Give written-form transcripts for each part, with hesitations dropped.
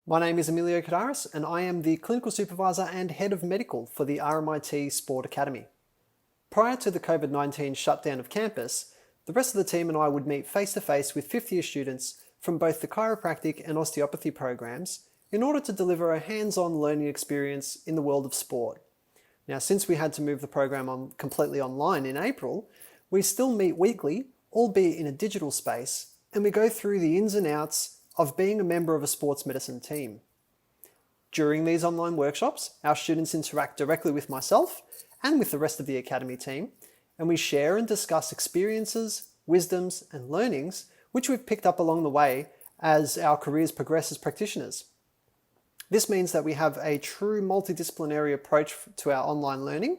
My name is Emilio Kardaris and I am the Clinical Supervisor and Head of Medical for the RMIT Sport Academy. Prior to the COVID-19 shutdown of campus, the rest of the team and I would meet face-to-face with fifth-year students from both the chiropractic and osteopathy programs in order to deliver a hands-on learning experience in the world of sport. Now, since we had to move the program completely online in April, we still meet weekly, albeit in a digital space, and we go through the ins and outs of being a member of a sports medicine team. During these online workshops, our students interact directly with myself and with the rest of the Academy team, and we share and discuss experiences, wisdoms, and learnings which we've picked up along the way as our careers progress as practitioners. This means that we have a true multidisciplinary approach to our online learning,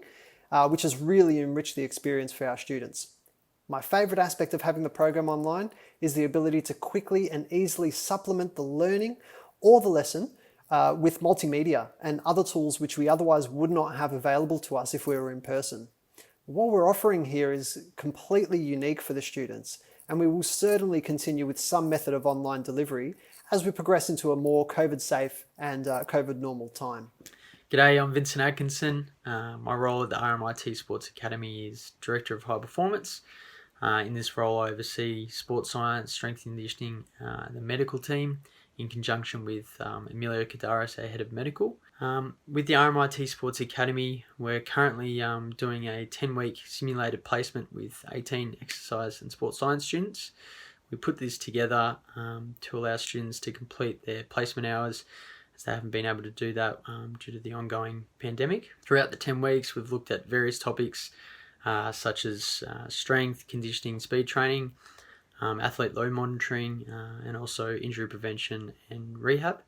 which has really enriched the experience for our students. My favourite aspect of having the program online is the ability to quickly and easily supplement the learning or the lesson with multimedia and other tools which we otherwise would not have available to us if we were in person. What we're offering here is completely unique for the students, and we will certainly continue with some method of online delivery as we progress into a more COVID-safe and COVID-normal time. G'day, I'm Vincent Atkinson. My role at the RMIT Sports Academy is Director of High Performance. In this role, I oversee sports science, strength and conditioning, the medical team, in conjunction with Emilio Kardaris, our Head of Medical. With the RMIT Sports Academy, we're currently doing a 10-week simulated placement with 18 exercise and sports science students. We put this together to allow students to complete their placement hours, as they haven't been able to do that due to the ongoing pandemic. Throughout the 10 weeks, we've looked at various topics such as strength, conditioning, speed training, athlete load monitoring, and also injury prevention and rehab.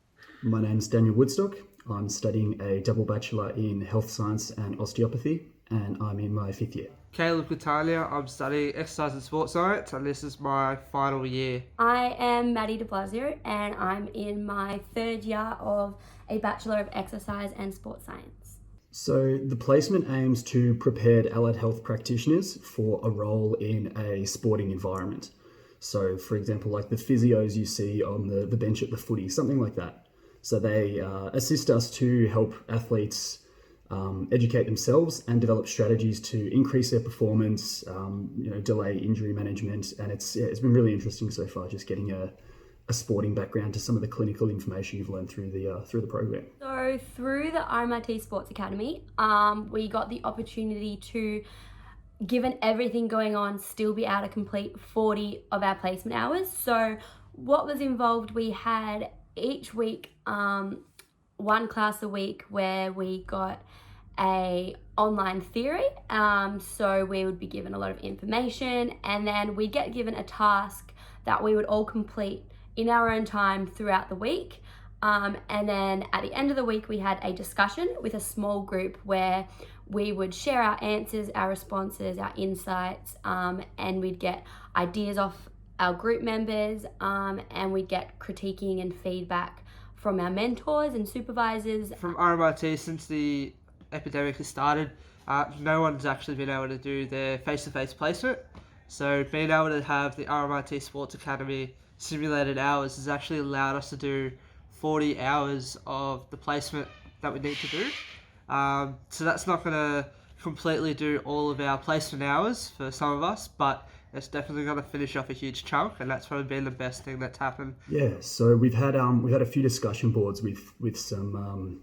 My name's Daniel Woodstock. I'm studying a double bachelor in health science and osteopathy, and I'm in my 5th year. Caleb Catania, I'm studying exercise and sports science, and this is my final year. I am Maddie Di-Blasio, and I'm in my 3rd year of a Bachelor of Exercise and Sports Science. So the placement aims to prepare allied health practitioners for a role in a sporting environment. So for example, like the physios you see on the bench at the footy, something like that. So they assist us to help athletes educate themselves and develop strategies to increase their performance, delay injury management. And it's been really interesting so far, just getting a sporting background to some of the clinical information you've learned through the program. So through the RMIT Sports Academy, we got the opportunity to, given everything going on, still be able to complete 40 of our placement hours. So what was involved, we had each week one class a week where we got a online theory. So we would be given a lot of information, and then we'd get given a task that we would all complete in our own time throughout the week. And then at the end of the week, we had a discussion with a small group where we would share our answers, our responses, our insights, and we'd get ideas off our group members, and we'd get critiquing and feedback from our mentors and supervisors. From RMIT, since the epidemic has started, no one's actually been able to do their face-to-face placement. So being able to have the RMIT Sports Academy simulated hours has actually allowed us to do 40 hours of the placement that we need to do. So that's not going to completely do all of our placement hours for some of us, but it's definitely going to finish off a huge chunk, and that's probably been the best thing that's happened. Yeah, so we've had a few discussion boards with some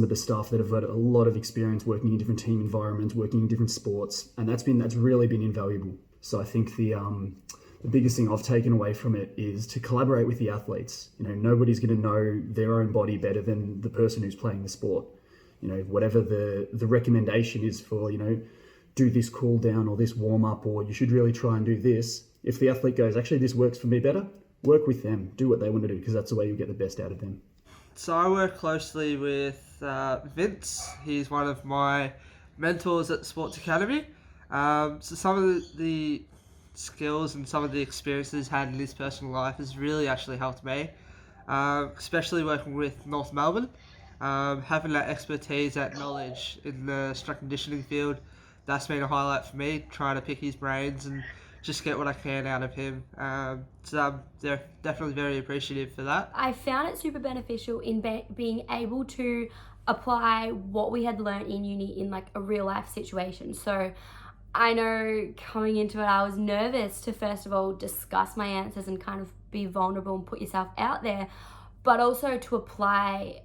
of the staff that have had a lot of experience working in different team environments, working in different sports, and that's really been invaluable. So I think the biggest thing I've taken away from it is to collaborate with the athletes. Nobody's going to know their own body better than the person who's playing the sport. Whatever the recommendation is for, do this cool down or this warm up, or you should really try and do this. If the athlete goes, actually this works for me better, work with them, do what they want to do, because that's the way you'll get the best out of them. So I work closely with Vince. He's one of my mentors at the Sports Academy. So some of the skills and some of the experiences he's had in his personal life has really actually helped me, especially working with North Melbourne. Having that expertise, that knowledge in the strength conditioning field, that's been a highlight for me, trying to pick his brains and just get what I can out of him. So I'm definitely very appreciative for that. I found it super beneficial in being able to apply what we had learned in uni in like a real life situation. So I know coming into it, I was nervous to first of all discuss my answers and kind of be vulnerable and put yourself out there, but also to apply,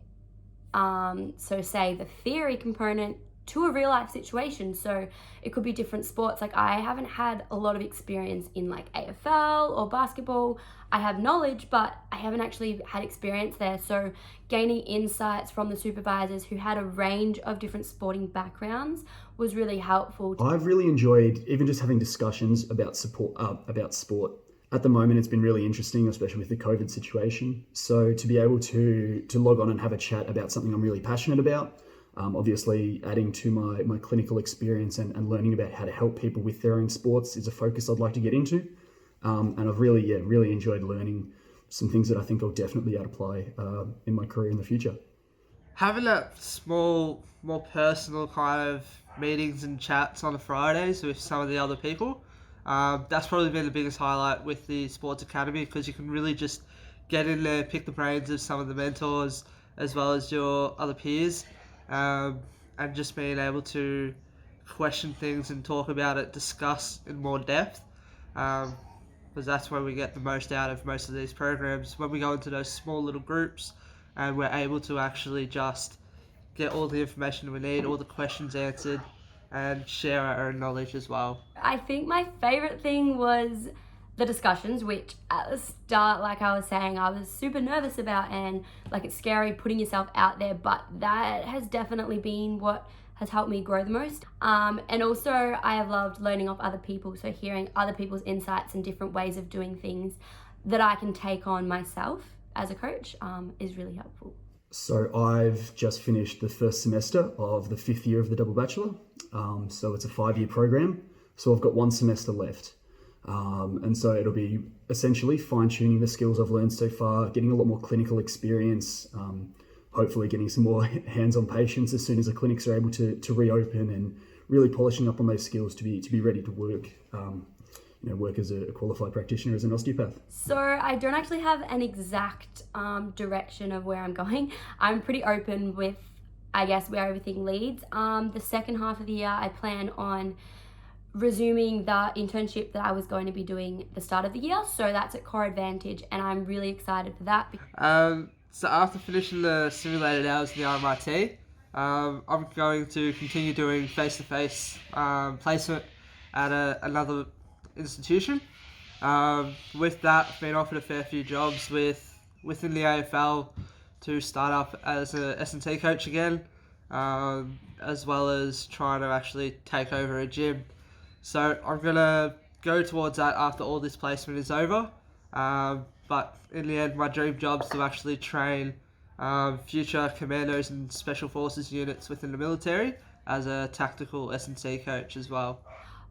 so say the theory component to a real life situation. So it could be different sports. Like I haven't had a lot of experience in like AFL or basketball. I have knowledge, but I haven't actually had experience there. So gaining insights from the supervisors who had a range of different sporting backgrounds was really helpful. I've really enjoyed even just having discussions about sport. At the moment, it's been really interesting, especially with the COVID situation. So to be able to log on and have a chat about something I'm really passionate about, obviously adding to my clinical experience and learning about how to help people with their own sports is a focus I'd like to get into. And I've really enjoyed learning some things that I think I'll definitely be able to apply in my career in the future. Having that small, more personal kind of meetings and chats on the Fridays with some of the other people, that's probably been the biggest highlight with the Sports Academy, because you can really just get in there, pick the brains of some of the mentors as well as your other peers, and just being able to question things and talk about it, discuss in more depth, because that's where we get the most out of most of these programs, when we go into those small little groups and we're able to actually just get all the information we need, all the questions answered, and share our own knowledge as well. I think my favorite thing was the discussions, which at the start, like I was saying, I was super nervous about, and like it's scary putting yourself out there, but that has definitely been what has helped me grow the most. And also I have loved learning off other people, so hearing other people's insights and different ways of doing things that I can take on myself as a coach is really helpful. So I've just finished the first semester of the 5th year of the double bachelor. So it's a 5-year program. So I've got 1 semester left. And so it'll be essentially fine-tuning the skills I've learned so far, getting a lot more clinical experience, hopefully getting some more hands-on patients as soon as the clinics are able to reopen, and really polishing up on those skills to be ready to work. Work as a qualified practitioner as an osteopath. So I don't actually have an exact direction of where I'm going. I'm pretty open with, I guess, where everything leads. The second half of the year, I plan on resuming the internship that I was going to be doing at the start of the year. So that's at Core Advantage, and I'm really excited for that. So after finishing the simulated hours in the RMIT, I'm going to continue doing face-to-face placement at another institution. With that, I've been offered a fair few jobs within the AFL to start up as a S&T coach again, as well as trying to actually take over a gym. So I'm going to go towards that after all this placement is over. But in the end, my dream job is to actually train future commandos and special forces units within the military as a tactical S&T coach as well.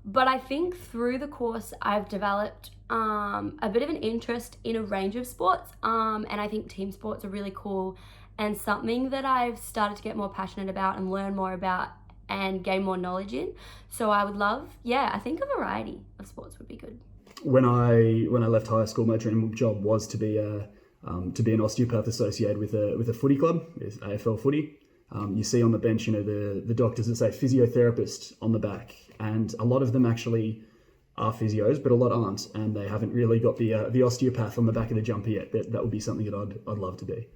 But I think through the course, I've developed a bit of an interest in a range of sports, and I think team sports are really cool and something that I've started to get more passionate about and learn more about and gain more knowledge in. So I would love, I think a variety of sports would be good. When I left high school, my dream job was to be an osteopath associated with a footy club, with AFL footy. You see on the bench, the doctors that say physiotherapist on the back, and a lot of them actually are physios, but a lot aren't, and they haven't really got the osteopath on the back of the jumper yet. But that would be something that I'd love to be.